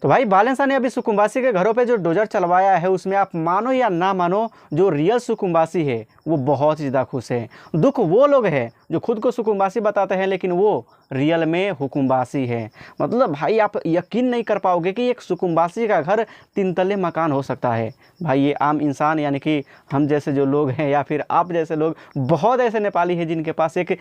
तो भाई बालेंसा ने अभी सुकुम्बासी के घरों पे जो डोजर चलवाया है उसमें आप मानो या ना मानो, जो रियल सुकुम्बासी है वो बहुत ही ज़्यादा खुश है। दुख वो लोग हैं जो खुद को सुकुम्बासी बताते हैं लेकिन वो रियल में हुकुम्बासी है। मतलब भाई आप यकीन नहीं कर पाओगे कि एक सुकुम्बासी का घर 3 तल्ले मकान हो सकता है। भाई ये आम इंसान यानी कि हम जैसे जो लोग हैं या फिर आप जैसे लोग, बहुत ऐसे नेपाली हैं जिनके पास एक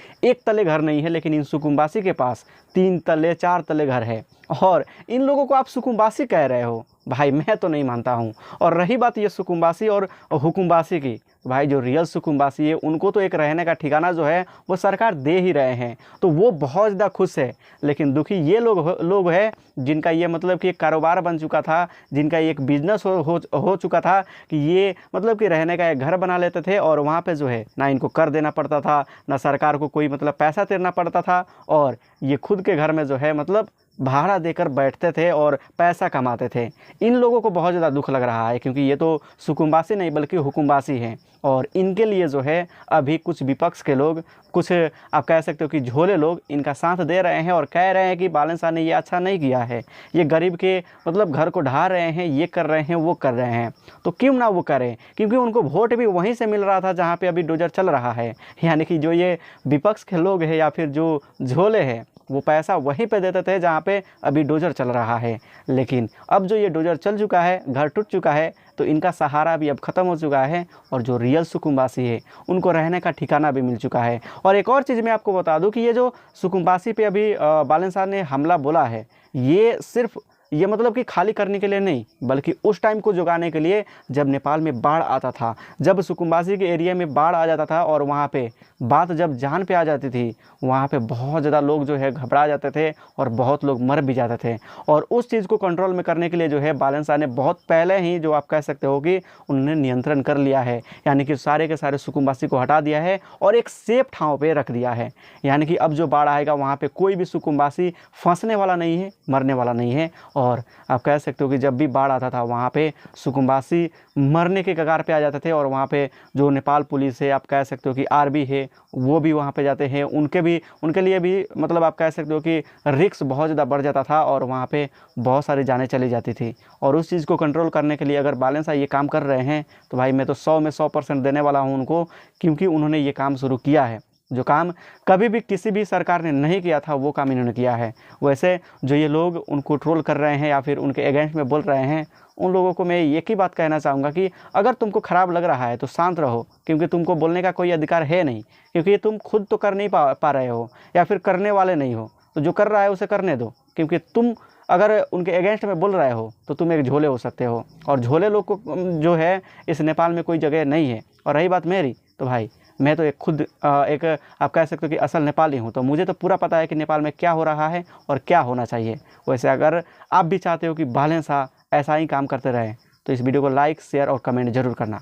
तल्ले घर नहीं है, लेकिन इन सुकुम्बासी के पास 3 तल्ले 4 तल्ले घर है। और इन लोगों को आप सुकुम्बासी कह रहे हो, भाई मैं तो नहीं मानता हूँ। और रही बात ये सुकुम्बासी और हुकुम्बासी की, भाई जो रियल सुकुम्बासी है उनको तो एक रहने का ठिकाना जो है वो सरकार दे ही रहे हैं, तो वो बहुत ज़्यादा खुश है। लेकिन दुखी ये लोग हैं जिनका ये मतलब कि एक कारोबार बन चुका था, जिनका एक बिजनेस हो चुका था कि ये मतलब कि रहने का एक घर बना लेते थे और वहाँ पे जो है ना इनको कर देना पड़ता था, ना सरकार को कोई मतलब पैसा देना पड़ता था, और ये खुद के घर में जो है मतलब भाड़ा देकर बैठते थे और पैसा कमाते थे। इन लोगों को बहुत ज़्यादा दुख लग रहा है क्योंकि ये तो सुकुम्बासी नहीं बल्कि हुकुम्बासी हैं, और इनके लिए जो है अभी कुछ विपक्ष के लोग, कुछ आप कह सकते हो कि झोले लोग इनका साथ दे रहे हैं और कह रहे हैं कि बालेंसा ने ये अच्छा नहीं किया है, ये गरीब के मतलब घर को ढा रहे हैं, ये कर रहे हैं, वो कर रहे हैं। तो क्यों ना वो करें, क्योंकि उनको वोट भी वहीं से मिल रहा था जहाँ पे अभी डोजर चल रहा है। यानी कि जो ये विपक्ष के लोग हैं या फिर जो झोले हैं वो पैसा वहीं पे देते थे जहाँ पे अभी डोजर चल रहा है। लेकिन अब जो ये डोजर चल चुका है, घर टूट चुका है, तो इनका सहारा भी अब ख़त्म हो चुका है और जो रियल सुकुम्बासी है उनको रहने का ठिकाना भी मिल चुका है। और एक और चीज़ मैं आपको बता दूं कि ये जो सुकुम्बासी पे अभी बालेंसा ने हमला बोला है, ये सिर्फ ये मतलब कि खाली करने के लिए नहीं बल्कि उस टाइम को जुगाने के लिए जब नेपाल में बाढ़ आता था, जब सुकुम्बासी के एरिया में बाढ़ आ जाता था और वहाँ पे बात जब जान पे आ जाती थी, वहाँ पे बहुत ज़्यादा लोग जो है घबरा जाते थे और बहुत लोग मर भी जाते थे। और उस चीज़ को कंट्रोल में करने के लिए जो है बालेंसा ने बहुत पहले ही जो आप कह सकते हो कि उन्होंने नियंत्रण कर लिया है, यानी कि सारे के सारे सुकुम्बासी को हटा दिया है और एक सेफ ठाव पे रख दिया है। यानी कि अब जो बाढ़ आएगा वहाँ पे कोई भी सुकुम्बासी फंसने वाला नहीं है, मरने वाला नहीं है। और आप कह सकते हो कि जब भी बाढ़ आता था वहाँ पे सुकुम्बासी मरने के कगार पे आ जाते थे और वहाँ पे जो नेपाल पुलिस है, आप कह सकते हो कि आर्मी है, वो भी वहाँ पे जाते हैं, उनके लिए भी मतलब आप कह सकते हो कि रिस्क बहुत ज़्यादा बढ़ जाता था और वहाँ पे बहुत सारी जानें चली जाती थी। और उस चीज़ को कंट्रोल करने के लिए अगर बालेंसा ये काम कर रहे हैं तो भाई मैं तो 100 में 100% देने वाला हूँ उनको, क्योंकि उन्होंने ये काम शुरू किया है। जो काम कभी भी किसी भी सरकार ने नहीं किया था वो काम इन्होंने किया है। वैसे जो ये लोग उनको ट्रोल कर रहे हैं या फिर उनके अगेंस्ट में बोल रहे हैं, उन लोगों को मैं एक ही बात कहना चाहूँगा कि अगर तुमको ख़राब लग रहा है तो शांत रहो, क्योंकि तुमको बोलने का कोई अधिकार है नहीं, क्योंकि तुम खुद तो कर नहीं पा रहे हो या फिर करने वाले नहीं हो। तो जो कर रहा है उसे करने दो, क्योंकि तुम अगर उनके अगेंस्ट में बोल रहे हो तो तुम एक झोले हो सकते हो, और झोले लोग को जो है इस नेपाल में कोई जगह नहीं है। और रही बात मेरी, तो भाई मैं तो खुद एक आप कह सकते हो कि असल नेपाली हूँ, तो मुझे तो पूरा पता है कि नेपाल में क्या हो रहा है और क्या होना चाहिए। वैसे अगर आप भी चाहते हो कि बालेंसा ऐसा ही काम करते रहें तो इस वीडियो को लाइक, शेयर और कमेंट जरूर करना।